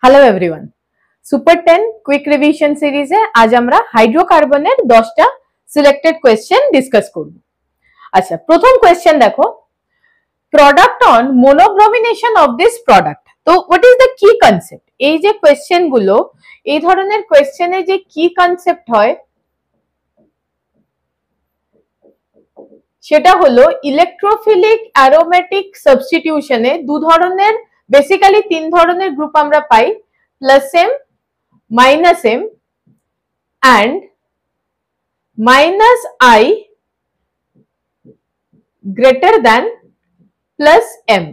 Hello everyone, super 10 quick revision সিরিজে আজ আমরা হাইড্রোকার্বনের 10টা সিলেক্টেড কোয়েশ্চেন ডিসকাস করব। আচ্ছা, প্রথম কোয়েশ্চেন দেখো, product on monobromination of this product. তো what is the key concept? এই যে কোয়েশ্চেন গুলো, এই ধরনের কোয়েশ্চেনে যে কি কনসেপ্ট হয় সেটা হলো ইলেকট্রোফিলিক অ্যারোমেটিক সাবস্টিটিউশনে দু ধরনের, বেসিক্যালি তিন ধরনের গ্রুপ আমরা পাই, plus M, minus M and minus I greater than plus M.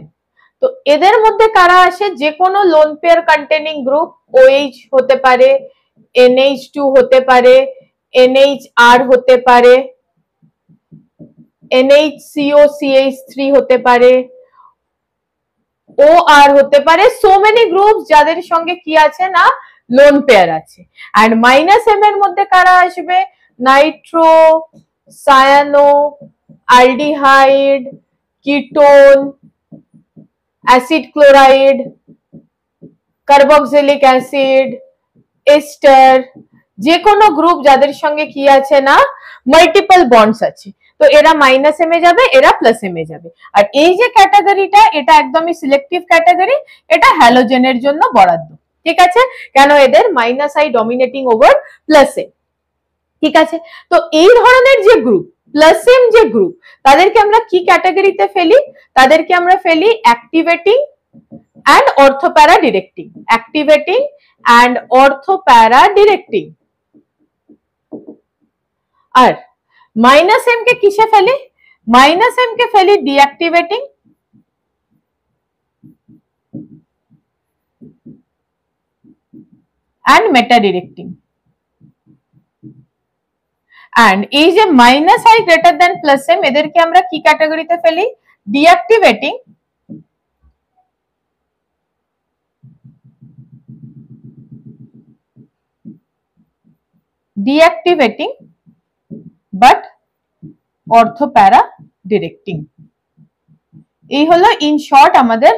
তো এদের মধ্যে কারা আসে? যে কোনো lone pair containing group, OH হতে পারে, NH2 হতে পারে, NHR হতে পারে, NHCO CH3 হতে পারে, OR হতে পারে, সো মেনি গ্রুপ যাদের সঙ্গে কি আছে না লোন পেয়ার আছে। এন্ড মাইনাস এম এর মধ্যে কারা আসবে? Nitro, cyano, aldehyde, ketone, acid chloride, carboxylic acid, ester, যে কোনো গ্রুপ যাদের সঙ্গে কি আছে না মাল্টিপল বন্ডস আছে। তো এরা মাইনাস এম এ যাবে, এরা প্লাস এম এ যাবে। আর এই যে ক্যাটাগরিটা, এটা একদমই সিলেক্টিভ ক্যাটাগরি, এটা হ্যালোজেনের জন্য বরাদ্দ। ঠিক আছে, কেন? এদের minus I dominating over plus M. ঠিক আছে, তো এই ধরনের যে গ্রুপ, প্লাস এম যে গ্রুপ, তাদেরকে আমরা কি ক্যাটাগরিতে ফেলি? তাদেরকে আমরা ফেলি activating and ortho para directing. Activating and ortho para directing. আর মাইনাস এম কে কিসে ফেলি? মাইনাস এম কে ফেলি deactivating and meta directing. And এই যে minus I greater than plus M, এদেরকে আমরা কি ক্যাটাগরিতে ফেলি? Deactivating but ortho para directing. এই হলো ইন শর্ট আমাদের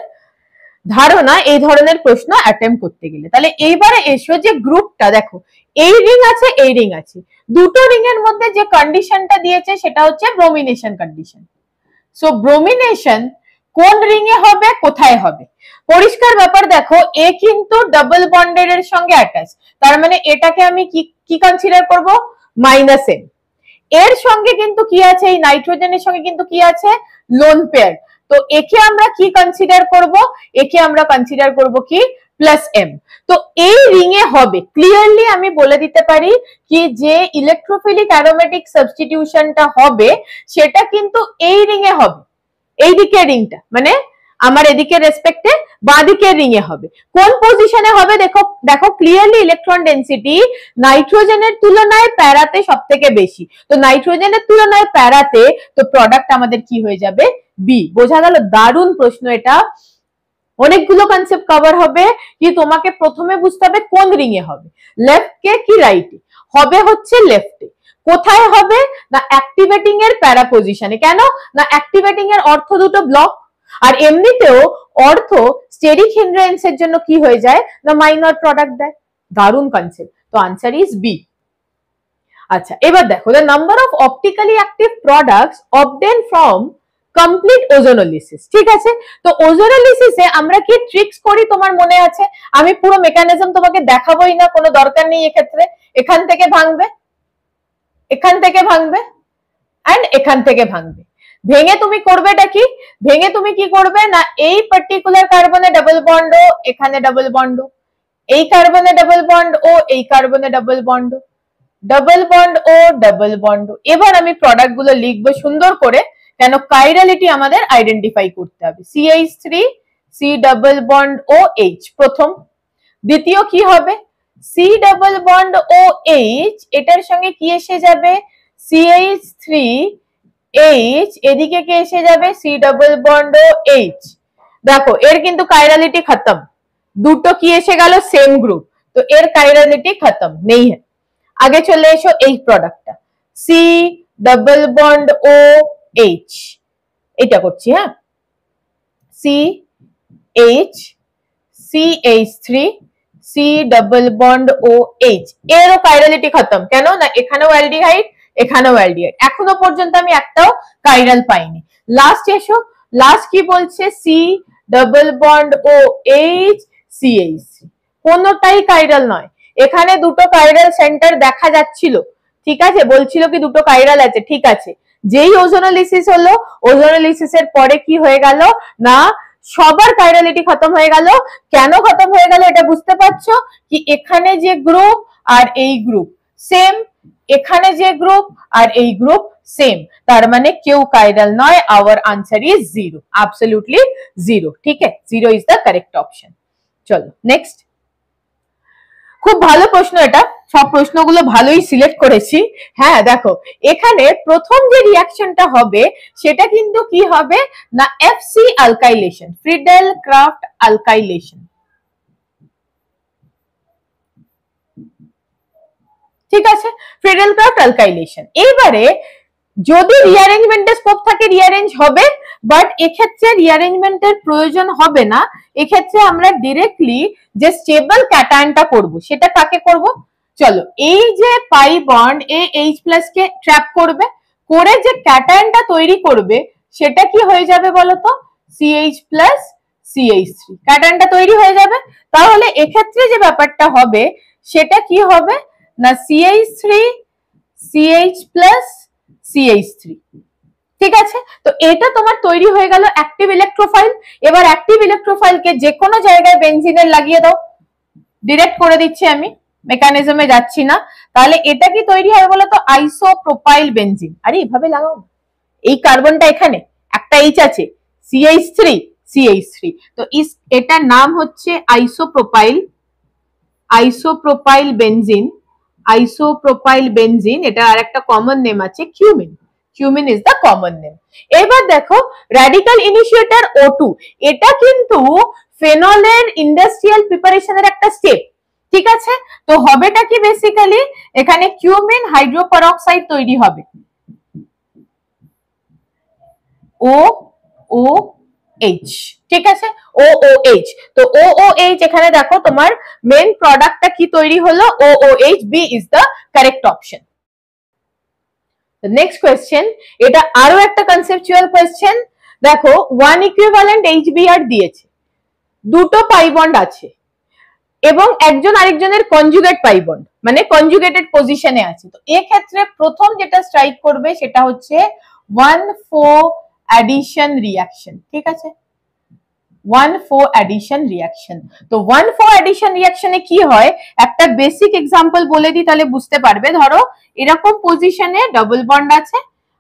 ধারণা এই ধরনের প্রশ্ন অ্যাটেম্প করতে গেলে। তাহলে এইবারে এসো যে গ্রুপটা দেখো, এই রিং আছে, এই রিং আছে, দুটো রিং এর মধ্যে যে কন্ডিশনটা দিয়েছে সেটা হচ্ছে ব্রোমিনেশন কন্ডিশন। সো ব্রোমিনেশন কোন রিং এ হবে, কোথায় হবে? পরিষ্কার ব্যাপার দেখো, এ কিন্তু ডাবল বন্ডেড এর সঙ্গে অ্যাটাচ, তার মানে এটাকে আমি কি কনসিডার করব? Minus M. এর সঙ্গে কিন্তু কি আছে? এই নাইট্রোজেনের সঙ্গে কিন্তু কি আছে? Lone pair. তো একে আমরা কি কনসিডার করব? একে আমরা কনসিডার করব কি? Plus M. তো এই রিং এ হবে, ক্লিয়ারলি আমি বলে দিতে পারি কি যে ইলেকট্রোফিলিক অ্যারোমেটিক সাবস্টিটিউশনটা হবে সেটা কিন্তু এই রিং এ হবে। এই দিকে রিংটা মানে আমার এদিকে রেসপেক্টে বাঁ দিকের রিং এ হবে। কোন পজিশনে হবে? দেখো দেখো ক্লিয়ারলি ইলেকট্রন ডেনসিটি নাইট্রোজেনের তুলনায় প্যারাতে সবথেকে বেশি। তো নাইট্রোজেনের তুলনায় প্যারাতে, তো প্রোডাক্ট আমাদের কি হয়ে যাবে? বি। বোঝা গেল? দারুণ প্রশ্ন এটা। অনেকগুলো কনসেপ্ট কভার হবে, কি তোমাকে প্রথমে বুঝতে হবে কোন রিং এ হবে, লেফট কে কি রাইটে হবে? হচ্ছে লেফটে। কোথায় হবে না? অ্যাক্টিভেটিং এর প্যারা পজিশনে। কেন না? অ্যাক্টিভেটিং এর অর্থ দুটো ব্লক, আর এমনিতেও অর্থ স্টেরিক হিন্ড্রেন্স এর জন্য কি হয়ে যায় না মাইনর প্রোডাক্ট দেয়। দারুণ কনসেপ্ট। তো আনসার ইজ বি। আচ্ছা, এবার দেখো, the number of optically active products obtain from complete ozonolysis. ঠিক আছে, তো ওজোনোলিসিসে আমরা কি ট্রিক্স করি তোমার মনে আছে? আমি পুরো মেকানিজম তোমাকে দেখাবোই না, কোনো দরকার নেই এক্ষেত্রে। এখান থেকে ভাঙবে, এখান থেকে ভাঙবে এন্ড এখান থেকে ভাঙবে। ভেঙে তুমি করবেটা কি? ভেঙে তুমি কি করবে না এই পার্টিকুলার কার্বনে ডাবল বন্ড ও, এখানে ডাবল বন্ড ও, এই কার্বনে ডাবল বন্ড ও, এই কার্বনে ডাবল বন্ড ও, ডাবল বন্ড ও, ডাবল বন্ড ও। এবার আমি প্রোডাক্ট গুলো লিখবো সুন্দর করে, কেন কাইরালিটি আমাদের আইডেন্টিফাই করতে হবে। CH3 C double bond O H প্রথম। দ্বিতীয় কি হবে? C double bond O H, এটার সঙ্গে কি এসে যাবে? CH3 H, এদিকে কে এসে যাবে? C double bond O H। দেখো এর কিন্তু কাইরালিটি খতম, দুটো কি এসে গেল? সেম গ্রুপ, তো এর কাইরালিটি খতম নেই। আগে চলে এসো এই প্রোডাক্টটা, C double bond O H, এটা করছি। হ্যাঁ, CH CH3 C double bond O H, এরও কাইরালিটি খতম। কেন না এখানেও অ্যালডিহাইড, এখানেও অ্যালডিহাইড, এখনো পর্যন্ত আমি একটাও কাইরাল পাইনি। লাস্ট এসো, লাস্ট কি বলছে, C double bond O H CH, কোনোটাই কাইরাল নয়। এখানে দুটো কাইরাল সেন্টার দেখা যাচ্ছিল, ঠিক আছে, বলছিল কি দুটো কাইরাল আছে, ঠিক আছে। যেই ওজোনোলিসিস হলো, ওজোনোলিসিসের পরে কি হয়ে গেল না সবার কাইরালিটি খতম হয়ে গেল। কেন খতম হয়ে গেল এটা বুঝতে পারছো কি, এখানে যে গ্রুপ আর এই গ্রুপ সেম, এখানে যে গ্রুপ আর এই গ্রুপ সেম, তার মানে কেউ কাইরাল নয়। আওয়ার আনসার ইজ 0, অ্যাবসলিউটলি 0, ঠিক আছে, 0 ইজ দ্য কারেক্ট অপশন। চলো নেক্সট। খুব ভালো প্রশ্ন এটা, সব প্রশ্নগুলো ভালোই সিলেক্ট করেছি। হ্যাঁ দেখো, এখানে প্রথম যে রিঅ্যাকশনটা হবে সেটা কিন্তু কি হবে না FC alkylation, Friedel craft alkylation, ঠিক আছে, ফ্রিডেল ক্রাফট অ্যালকাইলেশন। এইবারে যদি রিঅ্যারেঞ্জমেন্টের স্কোপ থাকে রিঅ্যারেঞ্জ হবে, বাট এক্ষেত্রে রিঅ্যারেঞ্জমেন্টের প্রয়োজন হবে না। এক্ষেত্রে আমরা ডিরেক্টলি যে স্টেবল ক্যাটায়নটা করব সেটা কাকে করব, চলো এই যে pi bond A H plus K trap করবে, করে যে ক্যাটায়নটা তৈরি করবে সেটা কি হয়ে যাবে বলতো, সিএইচ প্লাস সিএইচ3, ক্যাটায়নটা তৈরি হয়ে যাবে। তাহলে এক্ষেত্রে যে ব্যাপারটা হবে সেটা কি হবে না CH3 CH প্লাস CH3, ঠিক আছে। তো এটা তোমার তৈরি হয়ে গেল অ্যাক্টিভ ইলেকট্রোফাইল। এবার অ্যাক্টিভ ইলেকট্রোফাইলকে যে কোনো জায়গায় বেনজিনের লাগিয়ে দাও, ডিরেক্ট করে দিচ্ছি আমি, মেকানিজমে যাচ্ছি না। তাহলে এটা কি তৈরি হবে বলতো, আইসোপ্রোপাইল বেনজিন। আরে এইভাবে লাগাও, এই কার্বনটা এখানে একটা এইচ আছে, CH3 CH3, তো এটার নাম হচ্ছে isopropyl, isopropyl benzene, isopropyl benzene. এটা আর একটা কমন নেম আছে cumin, cumin is the common name. এবার দেখো র্যাডিক্যাল ইনিশিয়েটর O2, এটা কিন্তু ফেনলের ইন্ডাস্ট্রিয়াল প্রিপারেশনের একটা স্টেপ, ঠিক আছে। তো হবেটা কি বেসিক্যালি এখানে কিউমিন হাইড্রোপারঅক্সাইড তৈরি হবে, OOH, ঠিক আছে, OOH। তো OOH এখানে দেখো তোমার মেন প্রোডাক্টটা কি তৈরি হলো, OOH, B is the correct option. Next question, এটা আরো একটা কনসেপচুয়াল কোয়েশ্চেন। দেখো 1 ইকুইভ্যালেন্ট HBr দিয়েছে, দুটো পাই বন্ড আছে এবং একজন আরেকজনের কনজুগেট পাই বন্ড, মানে কনজুগেটেড পজিশনে আছে। তো এই ক্ষেত্রে প্রথম যেটা স্ট্রাইক করবে সেটা হচ্ছে 1,4 অ্যাডিশন রিঅ্যাকশন, ঠিক আছে, 1,4 অ্যাডিশন রিঅ্যাকশন। তো 1,4 অ্যাডিশন রিঅ্যাকশনে কি হয় একটা বেসিক এক্সাম্পল বলে দিই তাহলে বুঝতে পারবে। ধরো এরকম পজিশনে ডাবল বন্ড আছে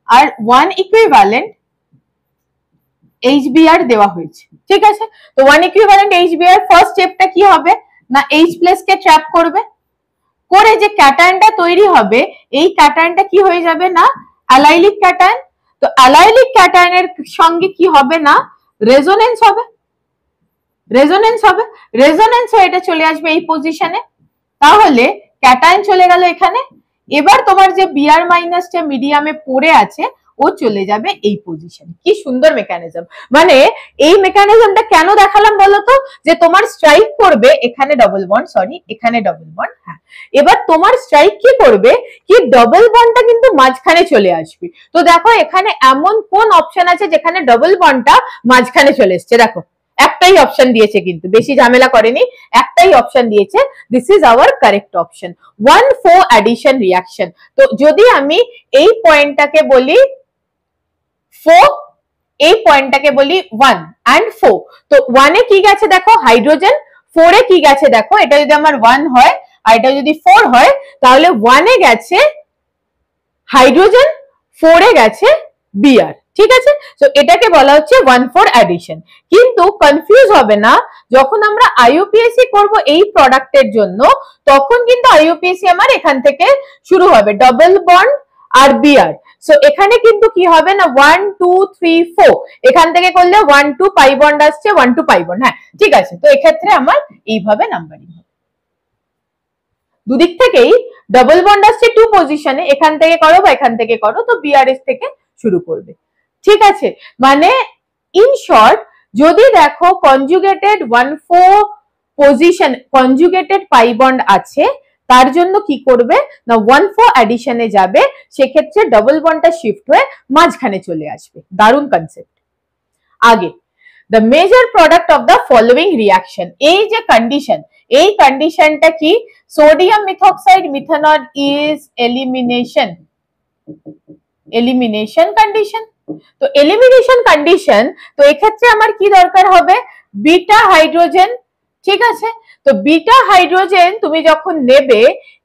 আর 1 ইকুইভ্যালেন্ট HBr দেওয়া হয়েছে, ঠিক আছে। তো 1 ইকুইভ্যালেন্ট HBr ফার্স্ট স্টেপটা কি হবে না H প্লাস কে ট্র্যাপ করবে, করে যে ক্যাটায়নটা তৈরি হবে এই ক্যাটায়নটা কি হয়ে যাবে না অ্যালাইলিক ক্যাটায়ন। তো অ্যালাইলিক ক্যাটায়নের সঙ্গে কি হবে না রেজোনেন্স হবে, রেজোনেন্স হবে, রেজোনেন্স হয়ে এটা চলে আসবে এই পজিশনে। তাহলে ক্যাটায়ন চলে গেল এখানে। এবার তোমার যে Br মাইনাসটা মিডিয়ামে পড়ে আছে ও চলে যাবে এই পজিশনে। কি সুন্দর মেকানিজম, মানে এই মেকানিজমটা কেন দেখালাম বলতো, যে তোমার স্ট্রাইক করবে এখানে ডবল বন্ড, সরি এখানে ডবল বন্ড, হ্যাঁ এবার তোমার স্ট্রাইক কি করবে কি ডবল বন্ডটা কিন্তু মাঝখানে চলে আসবে। তো দেখো এখানে এমন কোন অপশন আছে যেখানে ডবল বন্ডটা মাঝখানে চলে এসছে, দেখো একটাই অপশন দিয়েছে, কিন্তু বেশি ঝামেলা করেনি, একটাই অপশন দিয়েছে, this is our correct option 1,4 addition reaction. তো যদি আমি এই পয়েন্টটাকে বলি 4, এই পয়েন্টটাকে বলি 1 and 4, তো 1 এ কি গেছে দেখো হাইড্রোজেন, 4 এ কি গেছে দেখো, এটা যদি আমার 1 হয় আর এটা যদি 4 হয় তাহলে 1 এ গেছে হাইড্রোজেন, 4 এ গেছে Br, ঠিক আছে। তো এটাকে বলা হচ্ছে 1,4 অ্যাডিশন। কিন্তু কনফিউজ হবে না, যখন আমরা IUPAC করব এই প্রোডাক্টের জন্য তখন কিন্তু IUPAC আমার এখান থেকে শুরু হবে ডবল বন্ড আর Br। সো এখানে কিন্তু কি হবে না 1 2 3 4, এখান থেকে করলে 1 2 পাই বন্ড আসছে, 1 2 পাই বন্ড, হ্যাঁ ঠিক আছে। তো এক্ষেত্রে আমার এইভাবে নাম্বারিং হবে, দুদিক থেকেই ডবল বন্ড আসছে 2 পজিশনে, এখান থেকে করো বা এখান থেকে করো, তো BRS থেকে শুরু করবে, ঠিক আছে। মানে ইন শর্ট যদি দেখো conjugated 1,4 position conjugated pi bond আছে তার জন্য কি করবে না 1,4 অ্যাডিশনে যাবে, সেক্ষেত্রে ডবল বন্ডটা শিফট হয়ে মাঝখানে চলে আসবে। দারুণ কনসেপ্ট। আগে the major product of the following reaction, এই যে কন্ডিশন, এই কন্ডিশনটা কি sodium methoxide methanol is elimination condition. তো এলিমিনেশন কন্ডিশন, তো এক্ষেত্রে আমার কি দরকার হবে বিটা হাইড্রোজেন, ঠিক আছে। তো বিটা হাইড্রোজেন তুমি যখন নেবে,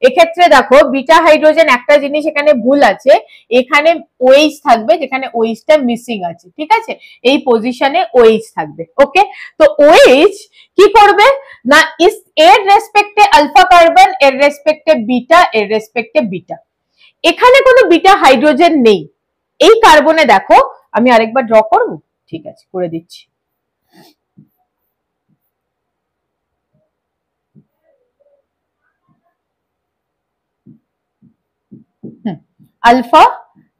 এক্ষেত্রে দেখো বিটা হাইড্রোজেন একটা জিনিস এখানে ভুল আছে, এখানে OH থাকবে যেখানে OH-টা মিসিং আছে, ঠিক আছে, এই পজিশনে OH থাকবে। ওকে, তো OH কি করবে না এর রেসপেক্টে আলফা কার্বন, এর রেসপেক্টে বিটা, এর রেসপেক্টে বিটা, এখানে কোনো বিটা হাইড্রোজেন নেই। এই কার্বনে দেখো, আমি আরেকবার ড্র করব, ঠিক আছে করে দিচ্ছি। আলফা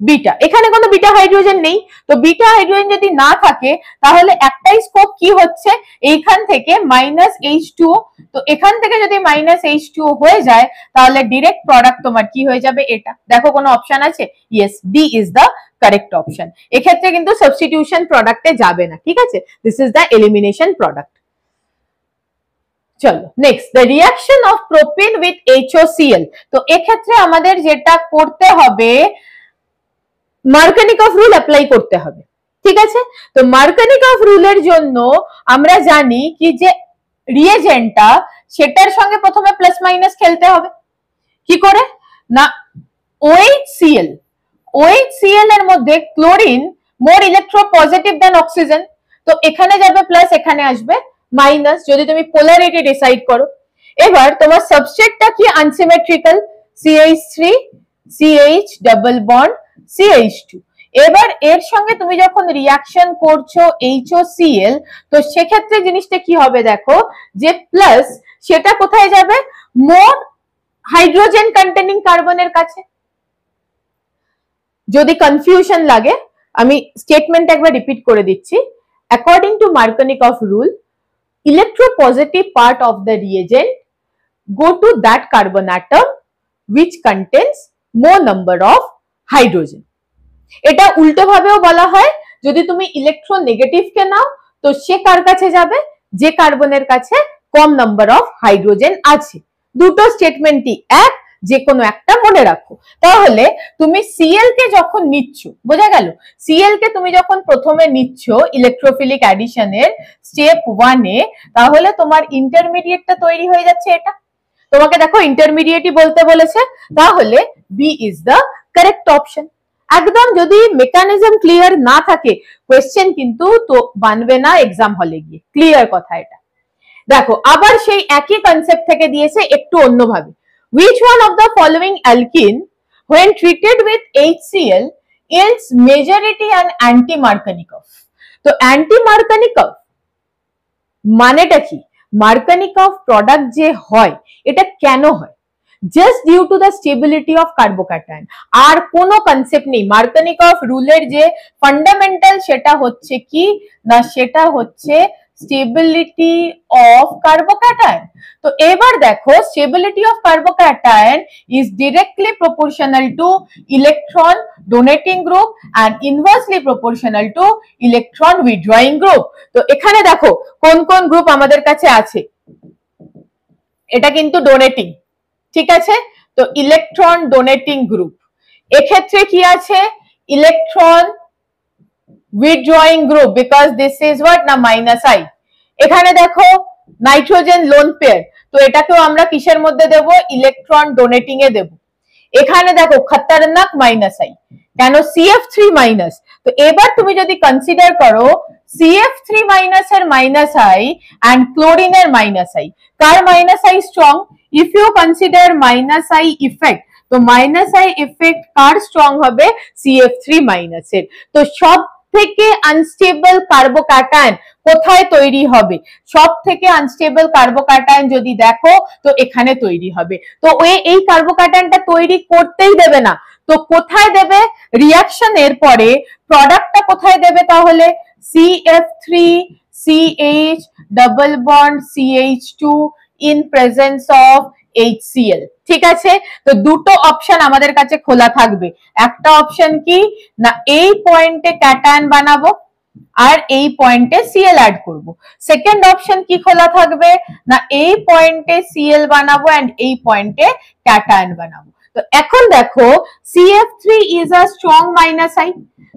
বিটা, এখানে কোনো বিটা হাইড্রোজেন নেই। তো বিটা হাইড্রোজেন যদি না থাকে তাহলে একটাই স্কোপ কি হচ্ছে, এইখান থেকে -H2O, তো এখান থেকে যদি -H2O হয়ে যায় তাহলে ডিরেক্ট প্রোডাক্ট তোমার কি হয়ে যাবে এটা। দেখো কোনো অপশন আছে? Yes, D is the correct option. এক্ষেত্রে কিন্তু সাবস্টিটিউশন প্রোডাক্টে যাবে না, ঠিক আছে, this is the elimination product. চলো next, the reaction of propyne with HOCl। তো এক্ষেত্রে আমাদের যেটা করতে হবে মার্কানিকফ রুল অ্যাপ্লাই করতে হবে, ঠিক আছে। তো মার্কানিকফ রুলের জন্য আমরা জানি কি যে রিয়েজেন্টটা সেটার সঙ্গে প্রথমে প্লাস মাইনাস খেলতে হবে। কি করে না OHCl এর মধ্যে ক্লোরিন মোর ইলেকট্রোপজিটিভ দ্যান অক্সিজেন, তো এখানে যাবে প্লাস, এখানে আসবে মাইনাস, যদি তুমি পোলারিটি ডিসাইড করো। এবার তোমার সাবস্ট্রেটটা কি unsymmetrical, CH3 CH double bond CH2। এবার এর সঙ্গে তুমি যখন রিঅ্যাকশন করছো HOCl, তো সেক্ষেত্রে জিনিসটা কি হবে দেখো, যে প্লাস সেটা কোথায় যাবে মোর হাইড্রোজেন কন্টেনিং কার্বনের কাছে। যদি কনফিউশন লাগে আমি স্টেটমেন্ট একবার রিপিট করে দিচ্ছি। According to Markovnikov rule, electropositive part of the reagent go to that carbon atom which contains more number of hydrogen। এটা উল্টো ভাবেও বলা হয়, যদি তুমি ইলেকট্রোনেগেটিভ কে নাও তো সে কার কাছে যাবে, যে কার্বনের কাছে কম নাম্বার অফ হাইড্রোজেন আছে। দুটো স্টেটমেন্টই এক, যে কোনো একটা মনে রাখো। তাহলে তুমি Cl কে যখন নিচ্ছ, বোঝা গেল, Cl কে তুমি যখন প্রথমে নিচ্ছ ইলেকট্রোফিলিক অ্যাডিশনের স্টেপ 1 এ, তাহলে তোমার ইন্টারমিডিয়েটটা তৈরি হয়ে যাচ্ছে এটা। তোমাকে দেখো ইন্টারমিডিয়েটই বলতে বলেছে, তাহলে B is the correct option. একদম যদি মেকানিজম ক্লিয়ার না থাকে কোয়েশ্চেন কিন্তু তো বানবে না এক্সাম হলে গিয়ে, ক্লিয়ার কথা এটা। দেখো আবার সেই একই কনসেপ্ট থেকে দিয়েছে একটু অন্যভাবে। Which one of the following alkene when treated with HCl yields majority and anti-Markovnikov? তো anti-Markovnikov মানেটা কি, মার্কানিকফ প্রোডাক্ট যে হয় এটা কেন হয়, just due to the stability of carbocation, আর কোনো কনসেপ্ট নেই। মার্কানিকফ রুলের যে ফান্ডামেন্টাল সেটা হচ্ছে কি না, সেটা হচ্ছে স্টেবিলিটি অফ কার্বোক্যাটায়ন। তো এবার দেখো stability of carbocation is directly proportional to electron donating group and inversely proportional to electron withdrawing group. তো এখানে দেখো কোন কোন গ্রুপ আমাদের কাছে আছে, এটা কিন্তু ডোনেটিং, ঠিক আছে। তো ইলেকট্রন ডোনেটিং গ্রুপ, এক্ষেত্রে কি আছে electron withdrawing group, because this is what না -I। এখানে দেখো নাইট্রোজেন লোন পেয়ার, তো এটাকেও আমরা কিসের মধ্যে দেব, ইলেকট্রন ডোনেটিং এ দেব। এখানে দেখো খতরনাক -I, কেন CF3 মাইনাস। তো এবার তুমি যদি কনসিডার করো CF3 মাইনাস এর -I and ক্লোরিনের -I, কার -I strong, if you consider -I effect, তো -I ইফেক্ট কার স্ট্রং হবে, CF3 মাইনাস এর। তো সব থেকে আনস্টেবল কার্বোক্যাটায়ন কোথায় তৈরি হবে, সব থেকে আনস্টেবল কার্বোক্যাটায়ন যদি দেখো তো এখানে তৈরি হবে। তো এই কার্বোক্যাটায়নটা তৈরি করতেই দেবে না, তো কোথায় দেবে, রিঅ্যাকশনের পরে প্রোডাক্টটা কোথায় দেবে, তাহলে CF3 CH double bond CH2 in presence of HCl। ঠিক আছে, তো দুটো অপশন আমাদের কাছে খোলা থাকবে। একটা অপশন কি না এই পয়েন্টে ক্যাটায়ন বানাবো আর এই পয়েন্টে Cl অ্যাড করব। সেকেন্ড অপশন কি খোলা থাকবে না এই পয়েন্টে Cl বানাবো এন্ড এই পয়েন্টে ক্যাটায়ন বানাবো। তো এখন দেখো CF3 is a strong minus I,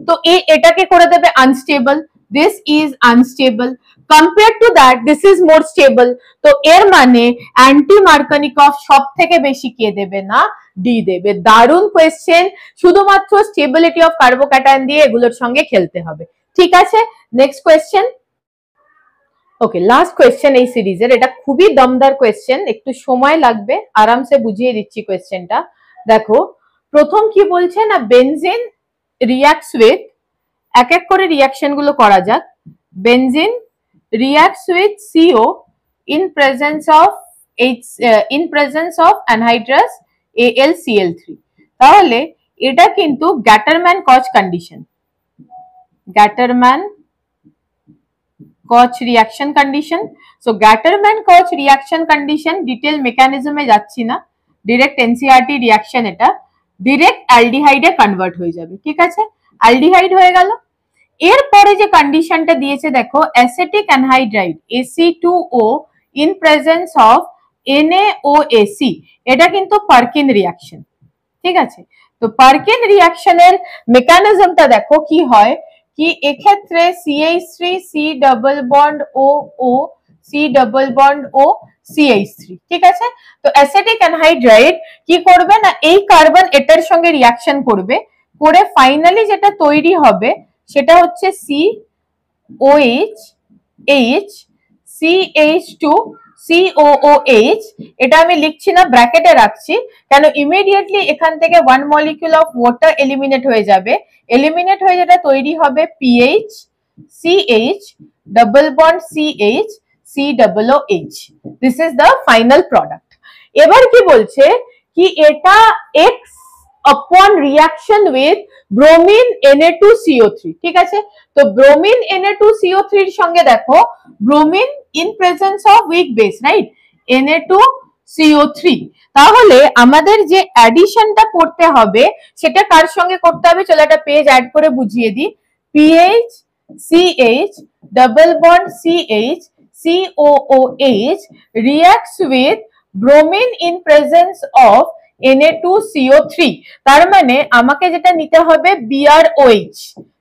তো এটাকে করে দেবে unstable, this is unstable, compared to that this is more stable, তো এর মানে অ্যান্টি মার্কানিকভ সব থেকে বেশি কে দেবে না ডি দেবে। দারুণ কোয়েশ্চেন, শুধুমাত্র স্টেবিলিটি অফ কার্বোক্যাটায়ন দিয়ে এগুলোর সঙ্গে খেলতে হবে। ঠিক আছে, নেক্সট কোয়েশ্চেন। ওকে, লাস্ট কোয়েশ্চেন এই সিরিজের, এটা খুবই দমদার কোয়েশ্চেন, একটু সময় লাগবে, আরামসে বুঝিয়ে দিচ্ছি কোয়েশ্চেনটা। দেখো প্রথম কি বলছে না বেনজিন রিঅ্যাক্টস উইথ, এক এক করে রিঅ্যাকশন গুলো করা যাক। Benzene reacts with CO in presence of anhydrous AlCl3, তাহলে এটা কিন্তু গ্যাটারম্যান কচ condition, Gattermann-Koch reaction condition. So Gattermann-Koch reaction condition detail mechanism এ যাচ্ছি না, direct NCRT reaction, এটা direct aldehyde এ কনভার্ট হয়ে যাবে। ঠিক আছে, অ্যালডিহাইড হয়ে গেল। এরপরে যে কন্ডিশনটা দিয়েছে দেখো acetic anhydride AC2O in presence of NaOAc, এটা কিন্তু পার্কিন রিঅ্যাকশন। ঠিক আছে, তো পার্কিন রিঅ্যাকশনের মেকানিজমটা দেখো কি হয় কি এক্ষেত্রে CH3 C double bond OO C double bond O CH3। ঠিক আছে, তো অ্যাসিটিক অ্যানহাইড্রাইড কি করবে না এই কার্বন এটার সঙ্গে রিঅ্যাকশন করবে, করে ফাইনালি যেটা তৈরি হবে সেটা হচ্ছে COH CH2 COOH। এটা আমি লিখছি না, ব্র্যাকেটে রাখছি, কেন ইমিডিয়েটলি এখান থেকে 1 মলিকিউল অফ ওয়াটার এলিমিনেট হয়ে যাবে, এলিমিনেট হয়ে যেটা তৈরি হবে PH CH double bond CH COOH, this is the final product. এবার কি বলছে কি এটা X upon reaction with bromine Na2CO3। ঠিক আছে, তো bromine Na2CO3 এর সঙ্গে দেখো bromine in presence of weak base, right, Na2CO3, তাহলে আমাদের যে অ্যাডিশনটা করতে হবে সেটা কার সঙ্গে করতে হবে, চলো একটা পেজ অ্যাড করে বুঝিয়ে দিই। PH CH double bond CH COOH reacts with bromine in presence of Na2CO3, তার মানে আমাকে যেটা নিতে হবে BROH।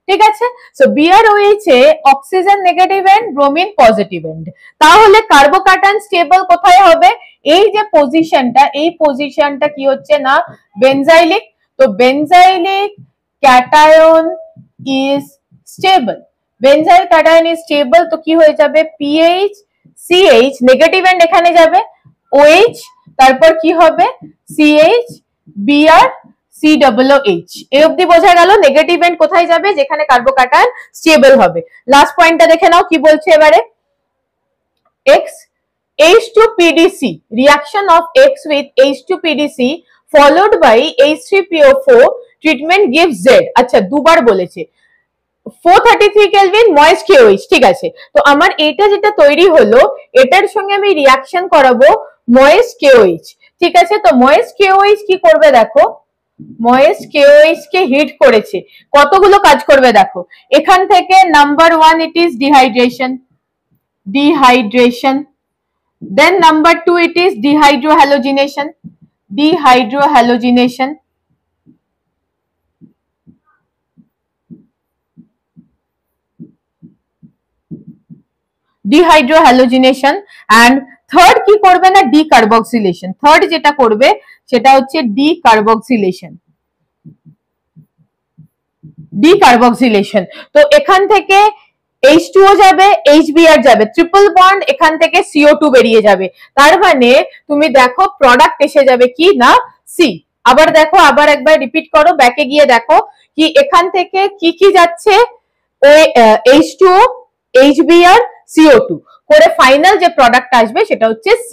ঠিক আছে, সো BROH এ oxygen negative and bromine positive end, তাহলে কার্বোক্যাটায়ন স্টেবল কোথায় হবে, এই যে পজিশনটা, এই পজিশনটা কি হচ্ছে না বেনজাইলিক, তো benzylic cation is stable, benzyl cation is stable, তো কি হয়ে যাবে PH CH নেগেটিভ এন্ড এখানে যাবে OH, তারপর কি হবে CH Br COOH। এই অবধি বোঝা গেল নেগেটিভ এন্ড কোথায় যাবে, যেখানে কার্বোক্যাটায়ন স্টেবল হবে। লাস্ট পয়েন্টটা দেখে নাও কি বলছে এবারে, X H2PDC reaction of X with H2PDC followed by H3PO4 treatment gives Z। আচ্ছা দুবার বলেছে 433 কেলভিন ময়েস্ট KOH। ঠিক আছে, তো আমার এটা যেটা তৈরি হলো এটার সঙ্গে আমি রিঅ্যাকশন করাবো ময়েস্ট KOH। ঠিক আছে, তো ময়েস্ট KOH কি করবে দেখো, ময়েস্ট KOH কে হিট করেছে, কতগুলো কাজ করবে দেখো, এখান থেকে number 1 it is dehydration, then number 2 it is dehydrohalogenation, and third কি করবে না ডিকার্বক্সিলেশন, থার্ড যেটা করবে সেটা হচ্ছে ডিকার্বক্সিলেশন। তো এখান থেকে H2O যাবে, HBr যাবে, ট্রিপল বন্ড এখান থেকে CO2 বেরিয়ে যাবে, তার মানে তুমি দেখো প্রোডাক্ট এসে যাবে কি না C। আবার দেখো, আবার একবার রিপিট করো, ব্যাকে গিয়ে দেখো কি এখান থেকে কি কি যাচ্ছে, H2O HBr CO2 করে ফাইনাল যে প্রোডাক্ট আসবে সেটা হচ্ছে C।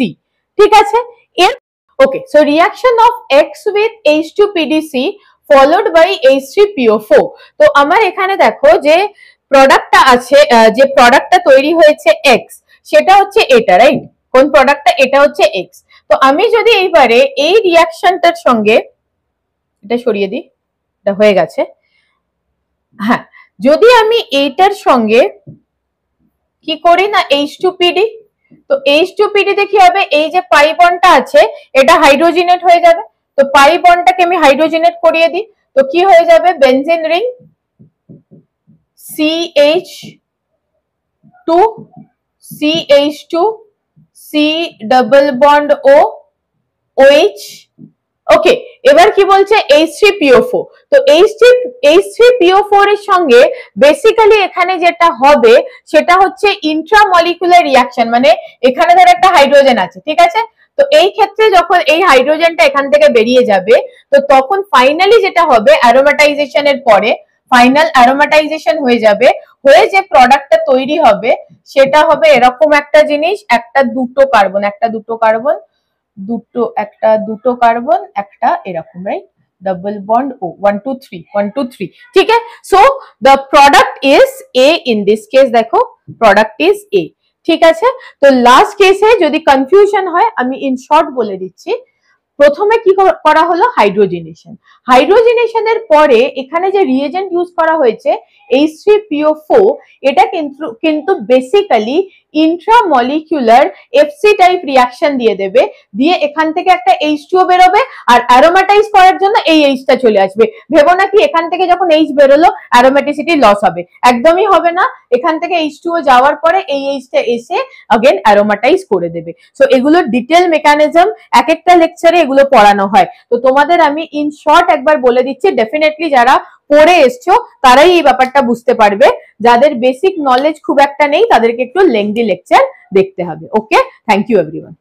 ঠিক আছে, এর okay, so reaction of X with H2PDC followed by H3PO4, তো আমার এখানে দেখো যে প্রোডাক্টটা আছে, যে প্রোডাক্টটা তৈরি হয়েছে X, সেটা হচ্ছে এটা, রাইট? কোন প্রোডাক্টটা? এটা হচ্ছে এক্স। তো আমি যদি এইবারে এই রিয়াকশনটার সঙ্গে, এটা সরিয়ে দিই, এটা হয়ে গেছে, হ্যাঁ, যদি আমি এইটার সঙ্গে কি করি না H2PD, তো H2PD তে কি হবে, এই যে পাই বন্ডটা আছে এটা হাইড্রোজেনেট হয়ে যাবে। তো পাই বন্ডটাকে আমি হাইড্রোজেনেট করিয়ে দিই, তো কি হয়ে যাবে, benzene ring CH2 CH2 C double bond O OH। ওকে, এবার কি বলছে H3PO4। তো H3PO4 এর সঙ্গে বেসিক্যালি এখানে যেটা হবে সেটা হচ্ছে ইন্ট্রামলিকুলার রিয়াকশন, মানে এখানে ধর একটা হাইড্রোজেন আছে, ঠিক আছে? তো এই ক্ষেত্রে যখন এই হাইড্রোজেনটা এখান থেকে বেরিয়ে যাবে, তো তখন ফাইনালি যেটা হবে অ্যারোমাটাইজেশনের পরে ফাইনাল অ্যারোমাটাইজেশন হয়ে যাবে, হয়ে যে প্রোডাক্টটা তৈরি হবে সেটা হবে এরকম একটা জিনিস, একটা দুটো কার্বন, একটা দুটো কার্বন, দুটো একটা দুটো কার্বন, একটা এরকম, রাইট? ডাবল বন্ড ও 1 2 3 1 2 3, ঠিক আছে? So the product is a, in this case দেখো প্রোডাক্ট ইজ এ, ঠিক আছে? তো লাস্ট কেসে যদি কনফিউশন হয় আমি ইন শর্ট বলে দিচ্ছি। প্রথমে কি করা হলো, হাইড্রোজেনেশন। হাইড্রোজেনেশনের পরে এখানে যে রিয়েজেন্ট ইউজ করা হয়েছে H3PO4, এটা কিন্তু basically intramolecular FC type reaction দিয়ে দেবে, দিয়ে এখান থেকে একটা H2O বেরোবে, আর অ্যারোমাটাইজ করার জন্য এই H টা চলে আসবে। ভেবো না কি এখান থেকে যখন H বেরোলো অ্যারোমেটিসিটি লস হবে, একদমই হবে না। এখান থেকে H2O যাওয়ার পরে এই H টা এসে अगेन অ্যারোমাটাইজ করে দেবে। সো এগুলোর ডিটেল মেকানিজম এক একটা লেকচারে এগুলো পড়ানো হয়। তো তোমাদের আমি ইন শর্ট একবার বলে দিচ্ছি, ডেফিনেটলি যারা পড়ে এসছো তারাই এই ব্যাপারটা বুঝতে পারবে, যাদের বেসিক নলেজ খুব একটা নেই তাদেরকে একটু লেংদি লেকচার দেখতে হবে। ওকে, থ্যাংক ইউ এভরিওয়ান।